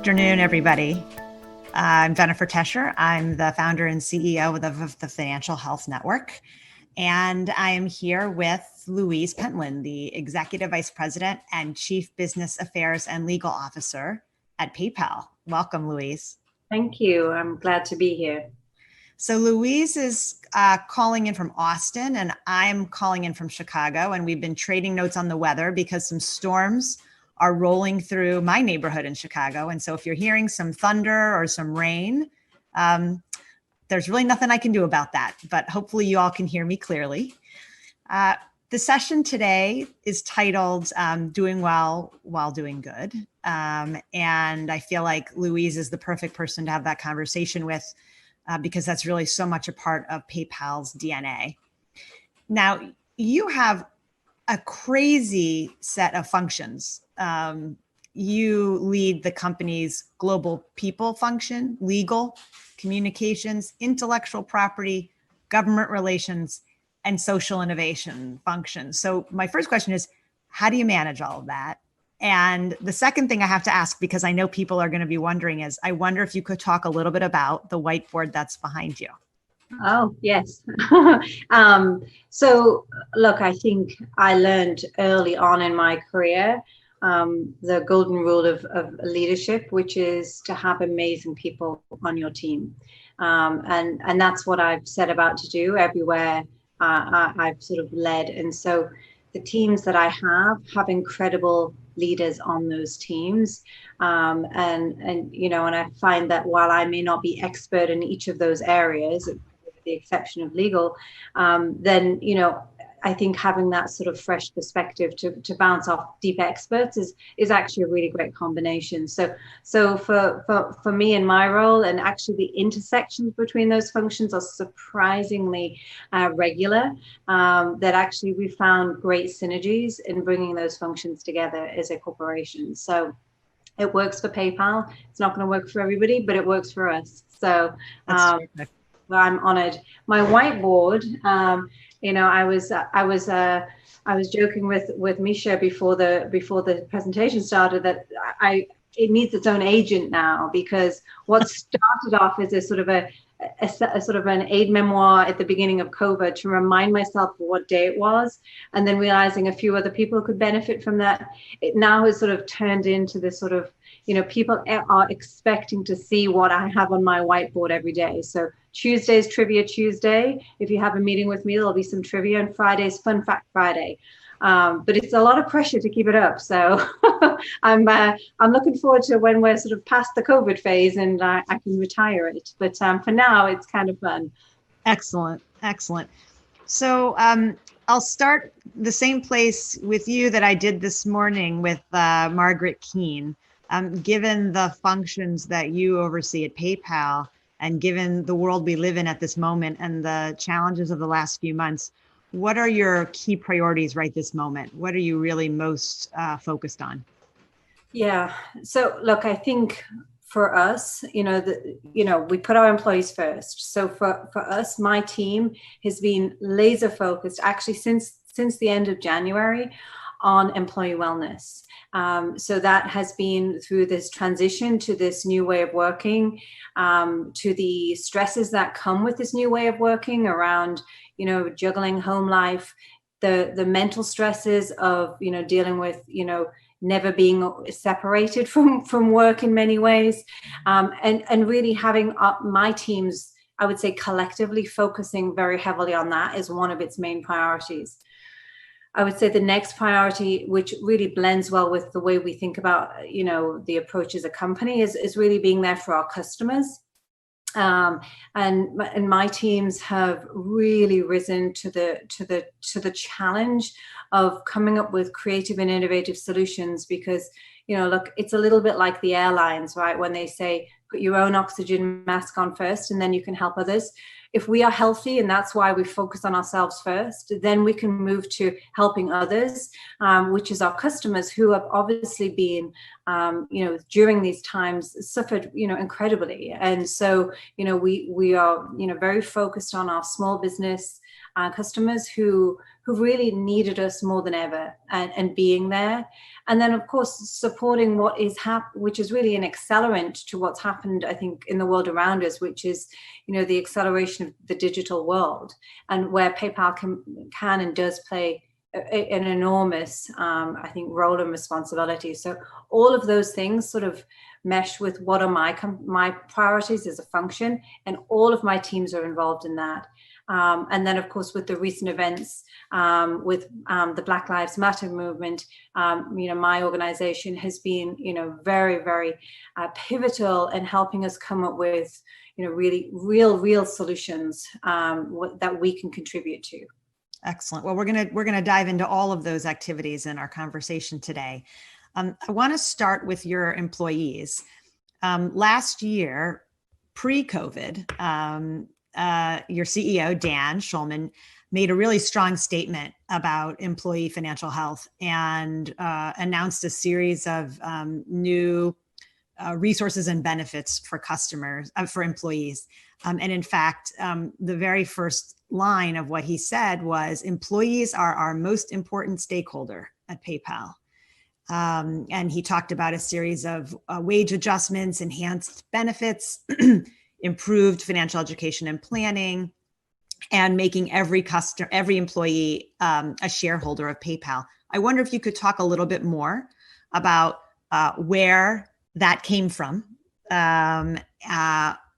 Afternoon, everybody. I'm Jennifer Tescher. I'm the founder and CEO of the Financial Health Network. And I am here with Louise Pentland, the Executive Vice President and Chief Business Affairs and Legal Officer at PayPal. Welcome, Louise. Thank you. I'm glad to be here. So Louise is calling in from Austin, and I'm calling in from Chicago. And we've been trading notes on the weather because some storms are rolling through my neighborhood in Chicago. And so if you're hearing some thunder or some rain, there's really nothing I can do about that, but hopefully you all can hear me clearly. The session today is titled Doing Well While Doing Good. And I feel like Louise is the perfect person to have that conversation with because that's really so much a part of PayPal's DNA. Now, you have a crazy set of functions. You lead the company's global people function, legal, communications, intellectual property, government relations, and social innovation functions. So my first question is, how do you manage all of that? And the second thing I have to ask, because I know people are going to be wondering, is I wonder if you could talk a little bit about the whiteboard that's behind you. Oh, yes. So look, I think I learned early on in my career the golden rule of leadership, which is to have amazing people on your team. And that's what I've set about to do everywhere I've sort of led. And so the teams that I have incredible leaders on those teams. And I find that while I may not be expert in each of those areas, the exception of legal, then, I think having that sort of fresh perspective to bounce off deep experts is actually a really great combination. So for me in my role, and actually the intersections between those functions are surprisingly regular, that actually we found great synergies in bringing those functions together as a corporation. So it works for PayPal. It's not going to work for everybody, but it works for us. So I'm honored. My whiteboard, I was joking with Misha before the presentation started that it needs its own agent now, because what started off as a sort of an aid memoir at the beginning of COVID to remind myself of what day it was, and then realizing a few other people could benefit from that, it now has sort of turned into this sort of, people are expecting to see what I have on my whiteboard every day. So Tuesday's Trivia Tuesday. If you have a meeting with me, there'll be some trivia, and Friday's Fun Fact Friday. But it's a lot of pressure to keep it up. So I'm looking forward to when we're sort of past the COVID phase and I can retire it. But for now, it's kind of fun. Excellent. So I'll start the same place with you that I did this morning with Margaret Keane. Given the functions that you oversee at PayPal, and given the world we live in at this moment and the challenges of the last few months, what are your key priorities right this moment? What are you really most focused on? Yeah. So look, I think for us, we put our employees first. So for us, my team has been laser focused actually since the end of January on employee wellness. So that has been through this transition to this new way of working, to the stresses that come with this new way of working around, juggling home life, the mental stresses of, dealing with, never being separated from work in many ways, and really having my teams, I would say collectively focusing very heavily on that is one of its main priorities. I would say the next priority, which really blends well with the way we think about, the approach as a company, is really being there for our customers. And my teams have really risen to the challenge of coming up with creative and innovative solutions, because look, it's a little bit like the airlines, right? When they say put your own oxygen mask on first and then you can help others. If we are healthy, and that's why we focus on ourselves first, then we can move to helping others, which is our customers, who have obviously been, during these times suffered, incredibly. And so, we are, very focused on our small business customers who who really needed us more than ever, and being there. And then, of course, supporting what is which is really an accelerant to what's happened, I think, in the world around us, which is, the acceleration of the digital world, and where PayPal can and does play an enormous, I think, role and responsibility. So all of those things sort of mesh with what are my priorities as a function, and all of my teams are involved in that. And then, of course, with the recent events, with the Black Lives Matter movement, my organization has been, very, very pivotal in helping us come up with, really real solutions that we can contribute to. Excellent. Well, we're gonna dive into all of those activities in our conversation today. I want to start with your employees. Last year, pre-COVID, your CEO, Dan Schulman, made a really strong statement about employee financial health and announced a series of new resources and benefits for customers, for employees. And in fact, the very first line of what he said was, employees are our most important stakeholder at PayPal. And he talked about a series of wage adjustments, enhanced benefits, improved financial education and planning, and making every employee a shareholder of PayPal. I wonder if you could talk a little bit more about where that came from,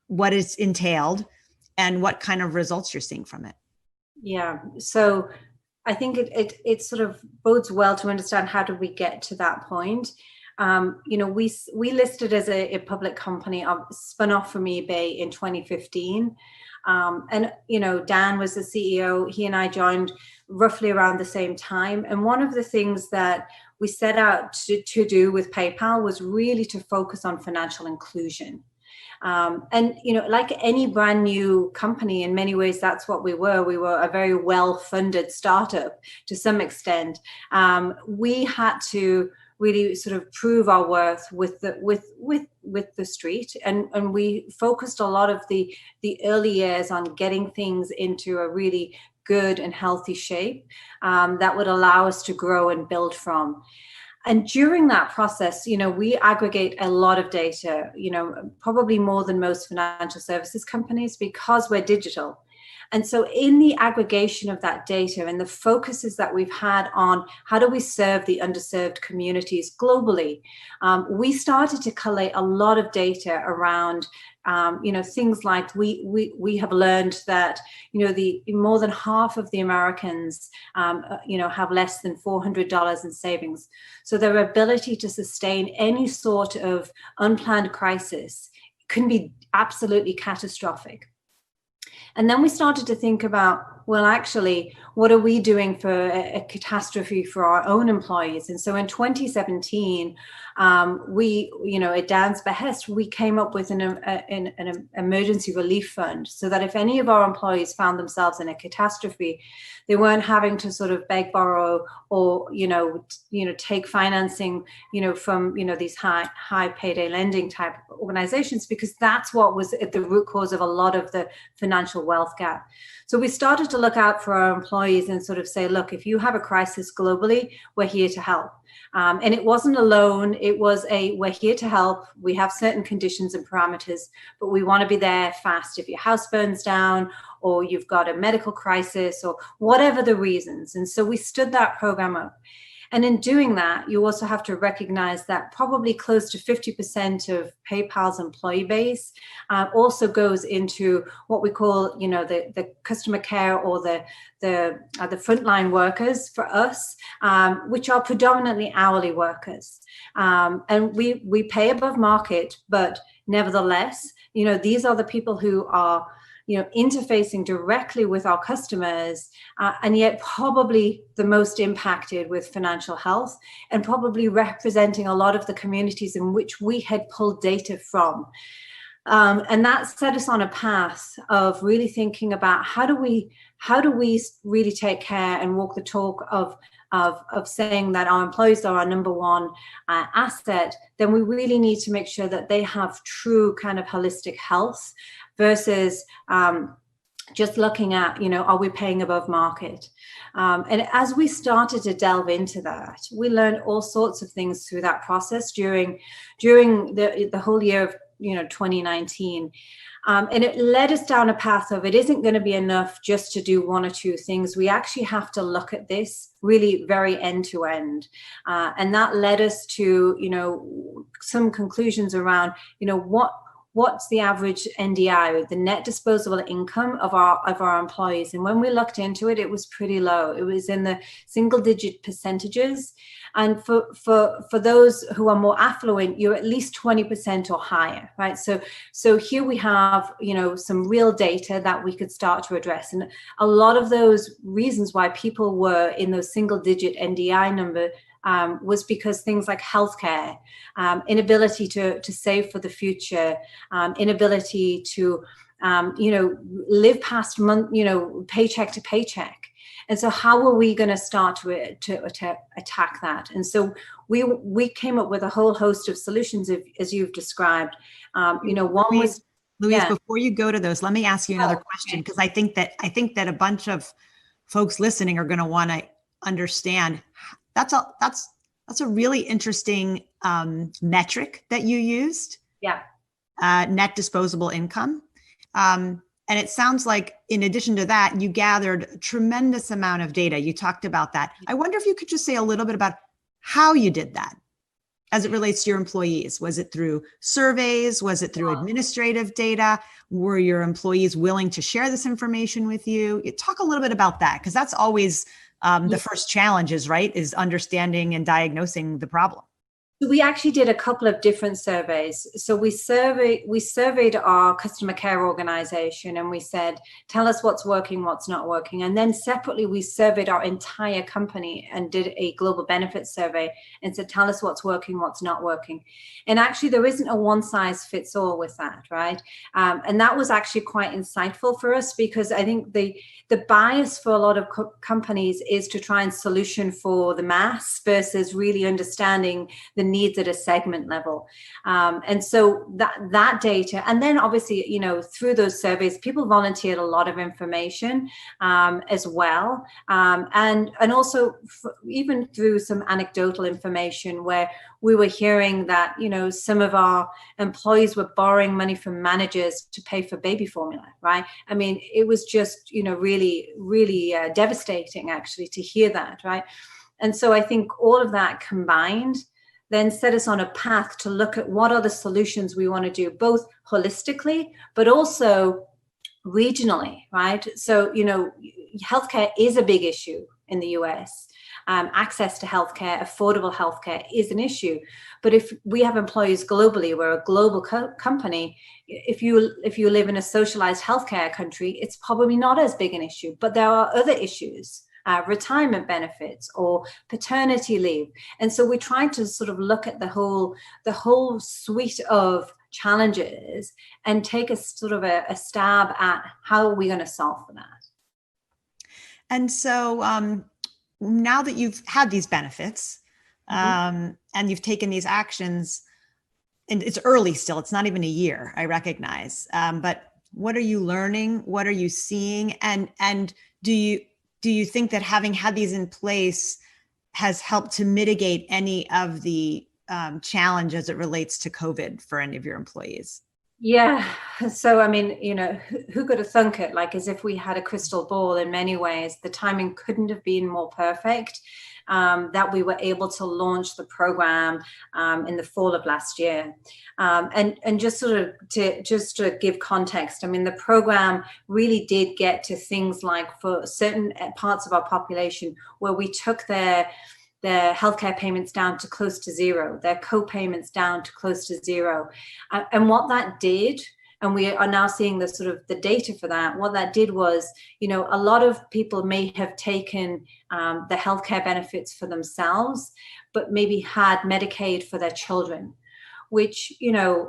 what it's entailed, and what kind of results you're seeing from it. Yeah. So I think it sort of bodes well to understand how did we get to that point. We listed as a public company, spun off from eBay in 2015. And Dan was the CEO. He and I joined roughly around the same time. And one of the things that we set out to do with PayPal was really to focus on financial inclusion. And, like any brand new company, in many ways, that's what we were. We were a very well-funded startup to some extent. We had to really sort of prove our worth with the street, and we focused a lot of the early years on getting things into a really good and healthy shape that would allow us to grow and build from. And during that process, we aggregate a lot of data, probably more than most financial services companies, because we're digital. And so in the aggregation of that data and the focuses that we've had on how do we serve the underserved communities globally, we started to collate a lot of data around things like we have learned that the more than half of the Americans have less than $400 in savings. So their ability to sustain any sort of unplanned crisis can be absolutely catastrophic. And then we started to think about, well, actually, what are we doing for a catastrophe for our own employees? And so in 2017, we, at Dan's behest, we came up with an emergency relief fund, so that if any of our employees found themselves in a catastrophe, they weren't having to sort of beg, borrow, or take financing, from these high payday lending type organizations, because that's what was at the root cause of a lot of the financial wealth gap. So we started to look out for our employees and sort of say, look, if you have a crisis globally, we're here to help. And it wasn't a loan. It was we're here to help. We have certain conditions and parameters, but we want to be there fast if your house burns down or you've got a medical crisis or whatever the reasons. And so we stood that program up. And in doing that, you also have to recognize that probably close to 50% of PayPal's employee base also goes into what we call, the customer care or the frontline workers for us, which are predominantly hourly workers. And we pay above market, but nevertheless, these are the people who are interfacing directly with our customers, and yet probably the most impacted with financial health, and probably representing a lot of the communities in which we had pulled data from. And that set us on a path of really thinking about how do we really take care and walk the talk of saying that our employees are our number one asset. Then we really need to make sure that they have true kind of holistic health versus just looking at, are we paying above market? And as we started to delve into that, we learned all sorts of things through that process during the whole year of 2019. And it led us down a path of, it isn't going to be enough just to do one or two things. We actually have to look at this really very end to end. And that led us to, some conclusions around, what's the average NDI, the net disposable income of our employees. And when we looked into it, it was pretty low. It was in the single digit percentages. And for those who are more affluent, you're at least 20% or higher, right? So here we have, some real data that we could start to address. And a lot of those reasons why people were in those single digit NDI number was because things like healthcare, inability to save for the future, inability to, live past month, paycheck to paycheck. And so how are we going to start to attack that? And so we came up with a whole host of solutions, as you've described. One was Louise, before you go to those, let me ask you another question, because I think that a bunch of folks listening are going to want to understand. That's a really interesting metric that you used. Yeah. Net disposable income. And it sounds like in addition to that, you gathered a tremendous amount of data. You talked about that. I wonder if you could just say a little bit about how you did that as it relates to your employees. Was it through surveys? Was it through administrative data? Were your employees willing to share this information with you? Talk a little bit about that, because that's always the first challenge is understanding and diagnosing the problem. We actually did a couple of different surveys. So we surveyed our customer care organization, and we said, tell us what's working, what's not working. And then separately, we surveyed our entire company and did a global benefits survey and said, tell us what's working, what's not working. And actually, there isn't a one size fits all with that, right? And that was actually quite insightful for us, because I think the bias for a lot of companies is to try and solution for the mass versus really understanding the needs at a segment level. And so that data, and then obviously, through those surveys, people volunteered a lot of information as well. And also even through some anecdotal information where we were hearing that, some of our employees were borrowing money from managers to pay for baby formula, right? I mean, it was just, really, really devastating actually to hear that, right? And so I think all of that combined then set us on a path to look at what are the solutions we want to do, both holistically, but also regionally, right? So, healthcare is a big issue in the US. Access to healthcare, affordable healthcare is an issue. But if we have employees globally, we're a global company, if you live in a socialized healthcare country, it's probably not as big an issue. But there are other issues. Retirement benefits or paternity leave. And so we tried to sort of look at the whole suite of challenges and take a sort of a stab at how are we going to solve for that. And so now that you've had these benefits and you've taken these actions, and it's early still, it's not even a year, I recognize, but what are you learning? What are you seeing? And do you think that having had these in place has helped to mitigate any of the challenge as it relates to COVID for any of your employees? Yeah. So, I mean, who could have thunk it? Like, as if we had a crystal ball in many ways, the timing couldn't have been more perfect. That we were able to launch the program in the fall of last year. And just sort of to give context, I mean, the program really did get to things like for certain parts of our population where we took their healthcare payments down to close to zero, their co-payments down to close to zero. And what that did, and we are now seeing the sort of the data for that, what that did was, a lot of people may have taken the healthcare benefits for themselves, but maybe had Medicaid for their children, which, this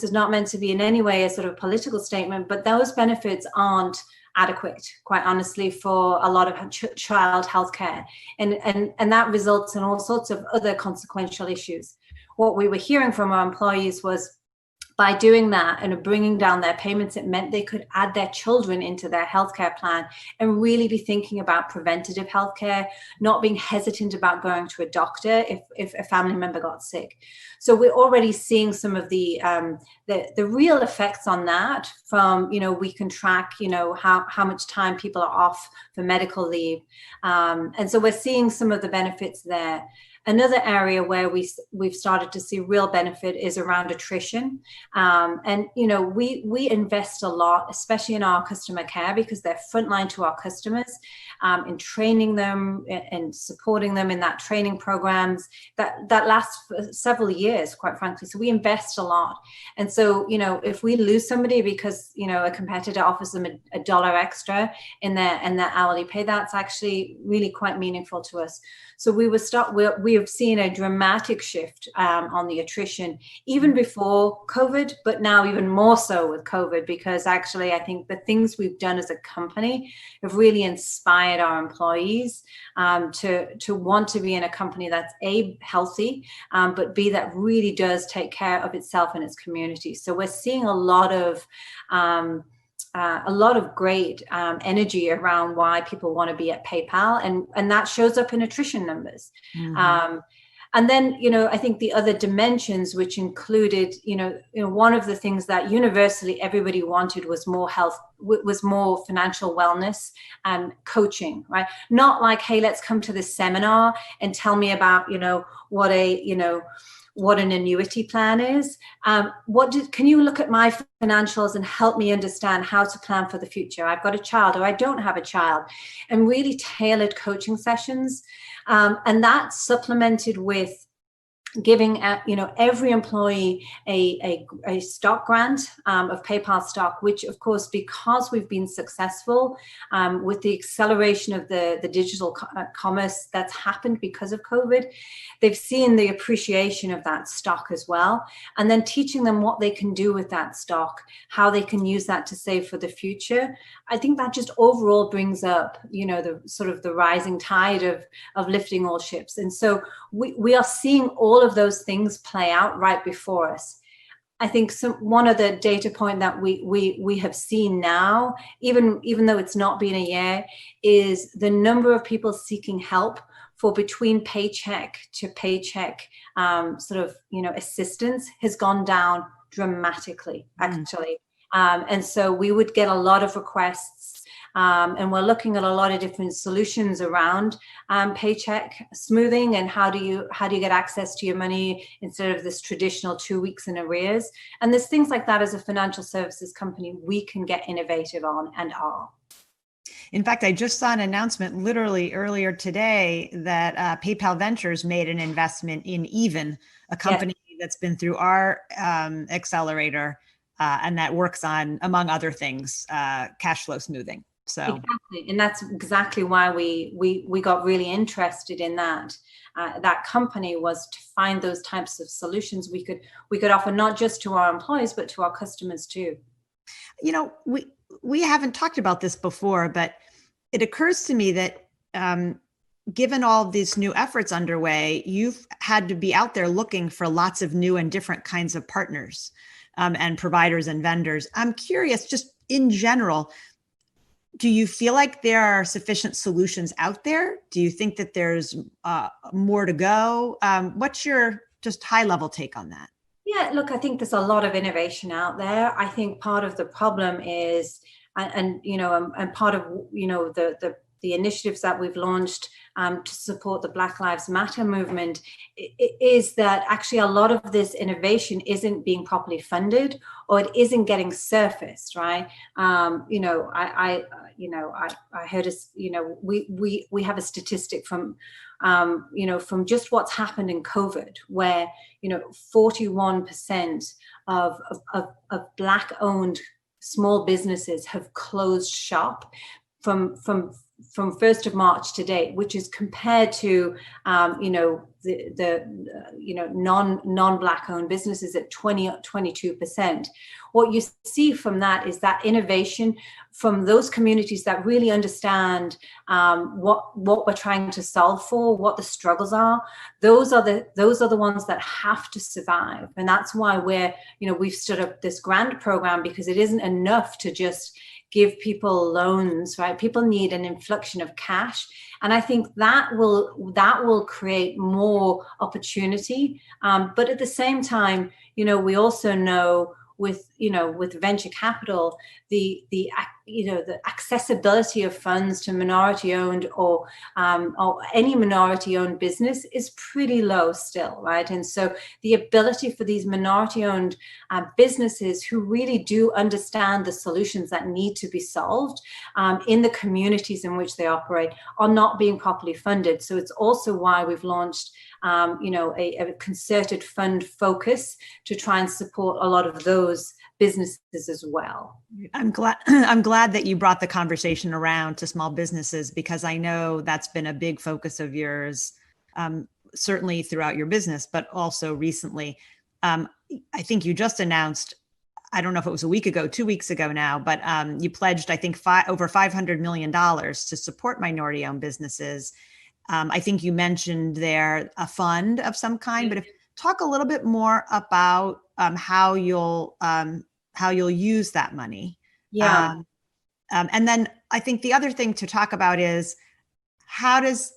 is not meant to be in any way a sort of political statement, but those benefits aren't adequate, quite honestly, for a lot of child healthcare. And that results in all sorts of other consequential issues. What we were hearing from our employees was, by doing that and bringing down their payments, it meant they could add their children into their healthcare plan and really be thinking about preventative healthcare, not being hesitant about going to a doctor if a family member got sick. So we're already seeing some of the real effects on that from, we can track, how much time people are off for medical leave. And so we're seeing some of the benefits there. Another area where we've started to see real benefit is around attrition. And, we invest a lot, especially in our customer care, because they're frontline to our customers, in training them and supporting them in that training programs that lasts for several years, quite frankly. So we invest a lot. And so, if we lose somebody because, a competitor offers them a dollar extra in their hourly pay, that's actually really quite meaningful to us. So we have seen a dramatic shift on the attrition even before COVID, but now even more so with COVID, because actually I think the things we've done as a company have really inspired our employees to want to be in a company that's A, healthy, but B, that really does take care of itself and its community. So we're seeing a lot of great energy around why people want to be at PayPal, and that shows up in attrition numbers. Mm-hmm. And then, I think the other dimensions, which included, one of the things that universally everybody wanted was more financial wellness and coaching, right? Not like, hey, let's come to this seminar and tell me about, what an annuity plan is. Can you look at my financials and help me understand how to plan for the future? I've got a child or I don't have a child, and really tailored coaching sessions. And that's supplemented with giving every employee a stock grant of PayPal stock, which of course, because we've been successful with the acceleration of the digital commerce that's happened because of COVID, they've seen the appreciation of that stock as well. And then teaching them what they can do with that stock, how they can use that to save for the future. I think that just overall brings up, the sort of the rising tide of lifting all ships. And so we are seeing all of those things play out right before us. I think one of the data point that we have seen now, even though it's not been a year, is the number of people seeking help for between paycheck to paycheck assistance has gone down dramatically, actually. And so we would get a lot of requests. And we're looking at a lot of different solutions around paycheck smoothing and how do you get access to your money instead of this traditional 2 weeks in arrears. And there's things like that as a financial services company we can get innovative on and are. In fact, I just saw an announcement literally earlier today that PayPal Ventures made an investment in Even, a company that's been through our accelerator and that works on, among other things, cash flow smoothing. So exactly, and that's exactly why we got really interested in that. That company was to find those types of solutions we could offer not just to our employees but to our customers too. We haven't talked about this before, but it occurs to me that given all these new efforts underway, you've had to be out there looking for lots of new and different kinds of partners and providers and vendors. I'm curious, just in general, do you feel like there are sufficient solutions out there? Do you think that there's more to go? What's your just high level take on that? Yeah, look, I think there's a lot of innovation out there. I think part of the problem is, and part of the initiatives that we've launched to support the Black Lives Matter movement is that actually a lot of this innovation isn't being properly funded or it isn't getting surfaced, right? I heard we have a statistic from just what's happened in COVID, where 41% of Black-owned small businesses have closed shop from from 1st of March to date, which is compared to, the non-Black owned businesses at 22%. What you see from that is that innovation from those communities that really understand what we're trying to solve for, what the struggles are. Those are the ones that have to survive, and that's why we've stood up this grant program, because it isn't enough to just give people loans, right? People need an influx of cash. And I think that will create more opportunity. But at the same time, we also know with venture capital, the accessibility of funds to minority owned or any minority owned business is pretty low still, right? And so the ability for these minority owned businesses who really do understand the solutions that need to be solved in the communities in which they operate are not being properly funded. So it's also why we've launched a concerted fund focus to try and support a lot of those businesses as well. I'm glad that you brought the conversation around to small businesses, because I know that's been a big focus of yours, certainly throughout your business, but also recently. I think you just announced, I don't know if it was a week ago, 2 weeks ago now, but you pledged, I think, over $500 million to support minority-owned businesses. I think you mentioned there a fund of some kind, but talk a little bit more about how you'll use that money. Yeah. And then I think the other thing to talk about is how does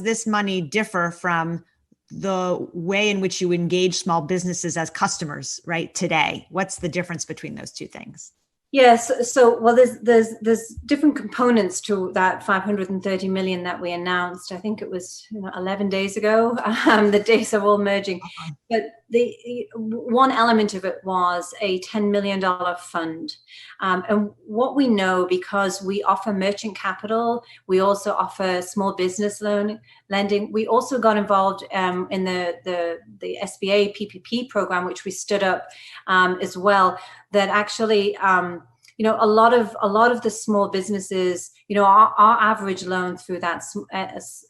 this money differ from the way in which you engage small businesses as customers, right, today? What's the difference between those two things? Yes. So, well, there's different components to that 530 million that we announced. I think it was 11 days ago. The days are all merging. But the one element of it was a $10 million fund. And what we know, because we offer merchant capital, we also offer small business lending. We also got involved in the SBA PPP program, which we stood up as well. That actually, a lot of the small businesses, our average loan through that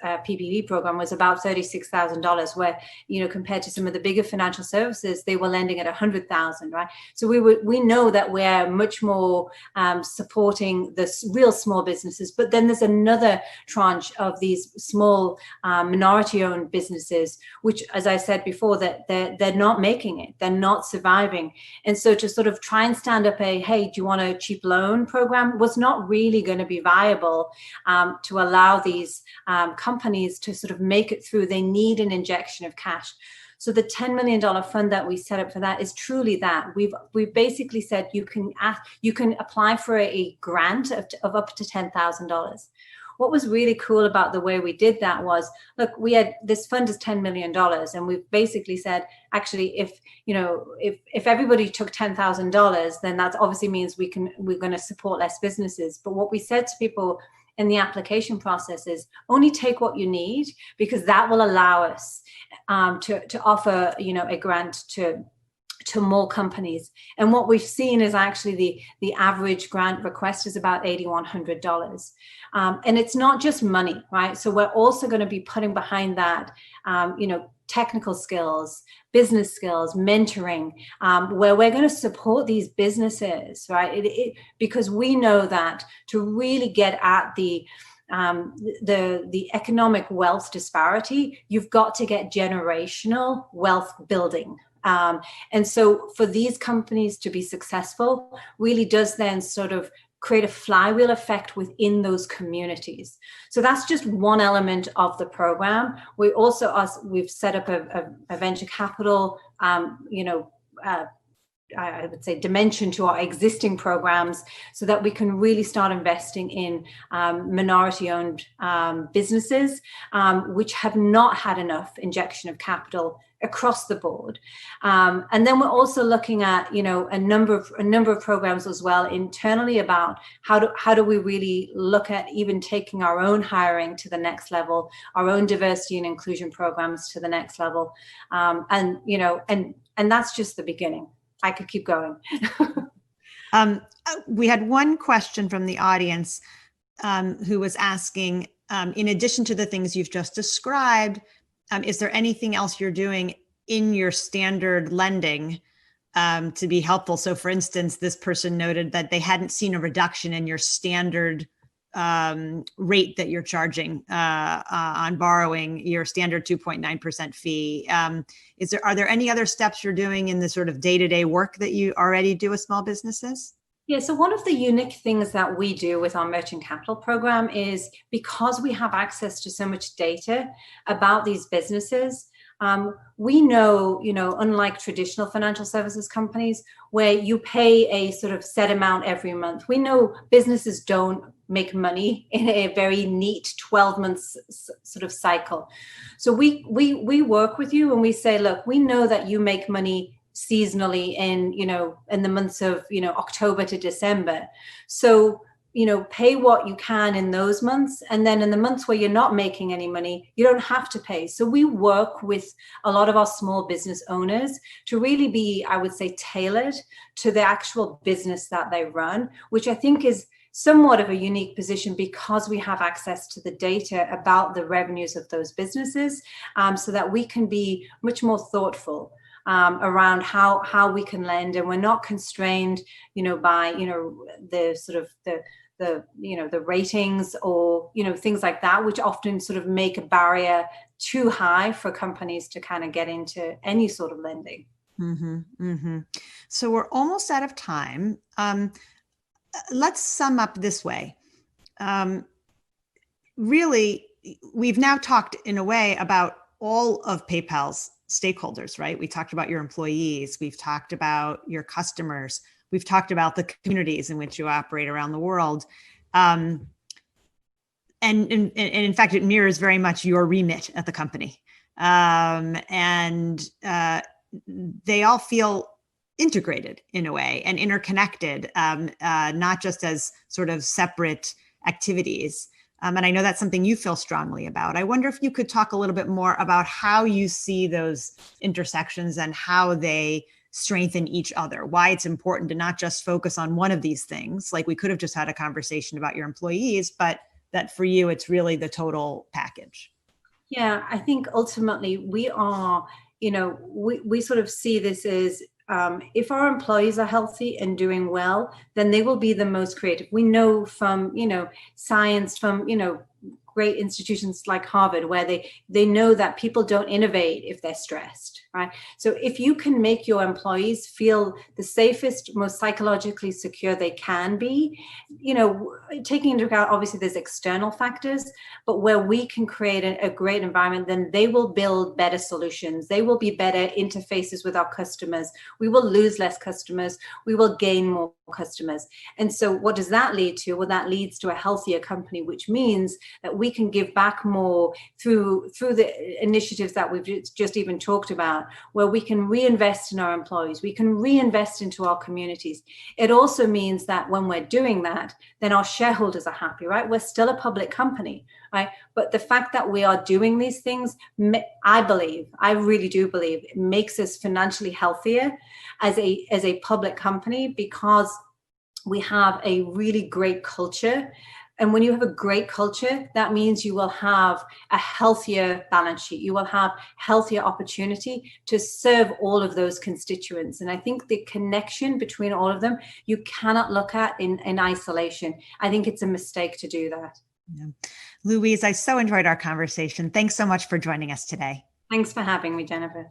PPP program was about $36,000, where, compared to some of the bigger financial services, they were lending at $100,000, right? So we know that we're much more supporting the real small businesses. But then there's another tranche of these small minority-owned businesses, which, as I said before, that they're not making it, they're not surviving, and so to sort of try and stand up hey, do you want a cheap loan program was not really going to be viable to allow these companies to sort of make it through. They need an injection of cash. So the $10 million fund that we set up for that is truly that. We've basically said you can apply for a grant of up to $10,000. What was really cool about the way we did that was, look, we had this fund is $10 million, and we've basically said, actually, if everybody took $10,000, then that obviously means we're going to support less businesses. But what we said to people in the application process is only take what you need, because that will allow us to offer a grant to more companies. And what we've seen is actually the average grant request is about $8,100. And it's not just money, right? So we're also going to be putting behind that, technical skills, business skills, mentoring, where we're going to support these businesses, right? Because we know that to really get at the economic wealth disparity, you've got to get generational wealth building. And so for these companies to be successful really does then sort of create a flywheel effect within those communities. So that's just one element of the program. We've set up a venture capital, I would say, dimension to our existing programs, so that we can really start investing in minority-owned businesses, which have not had enough injection of capital across the board. And then we're also looking at, a number of programs as well internally about how do we really look at even taking our own hiring to the next level, our own diversity and inclusion programs to the next level, and that's just the beginning. I could keep going. We had one question from the audience. who was asking, in addition to the things you've just described, is there anything else you're doing in your standard lending to be helpful? So for instance, this person noted that they hadn't seen a reduction in your standard rate that you're charging on borrowing, your standard 2.9% fee. Are there any other steps you're doing in the sort of day-to-day work that you already do with small businesses? Yeah, so one of the unique things that we do with our merchant capital program is because we have access to so much data about these businesses, we know, unlike traditional financial services companies where you pay a sort of set amount every month, we know businesses don't make money in a very neat 12 months sort of cycle. So we work with you and we say, look, we know that you make money seasonally in the months of October to December, so pay what you can in those months, and then in the months where you're not making any money, you don't have to pay. So we work with a lot of our small business owners to really be, I would say, tailored to the actual business that they run, which I think is somewhat of a unique position because we have access to the data about the revenues of those businesses, so that we can be much more thoughtful around how we can lend, and we're not constrained, by the sort of the ratings or things like that, which often sort of make a barrier too high for companies to kind of get into any sort of lending. Mm-hmm, mm-hmm. So we're almost out of time. Let's sum up this way. Really, we've now talked in a way about all of PayPal's stakeholders, right? We talked about your employees. We've talked about your customers. We've talked about the communities in which you operate around the world. And in fact, it mirrors very much your remit at the company. And they all feel integrated in a way and interconnected, not just as sort of separate activities. And I know that's something you feel strongly about. I wonder if you could talk a little bit more about how you see those intersections and how they strengthen each other, why it's important to not just focus on one of these things. Like we could have just had a conversation about your employees, but that for you, it's really the total package. Yeah, I think ultimately we are, we sort of see this as, if our employees are healthy and doing well, then they will be the most creative. We know from, science, from, great institutions like Harvard, where they know that people don't innovate if they're stressed, right? So if you can make your employees feel the safest, most psychologically secure they can be, taking into account, obviously there's external factors, but where we can create a great environment, then they will build better solutions. They will be better interfaces with our customers. We will lose less customers. We will gain more customers. And so what does that lead to? Well, that leads to a healthier company, which means that we can give back more through the initiatives that we've just even talked about, where we can reinvest in our employees, we can reinvest into our communities. It also means that when we're doing that, then our shareholders are happy, right? We're still a public company, right? But the fact that we are doing these things, I really do believe, it makes us financially healthier as a public company, because we have a really great culture. And when you have a great culture, that means you will have a healthier balance sheet. You will have healthier opportunity to serve all of those constituents. And I think the connection between all of them, you cannot look at in isolation. I think it's a mistake to do that. Yeah. Louise, I so enjoyed our conversation. Thanks so much for joining us today. Thanks for having me, Jennifer.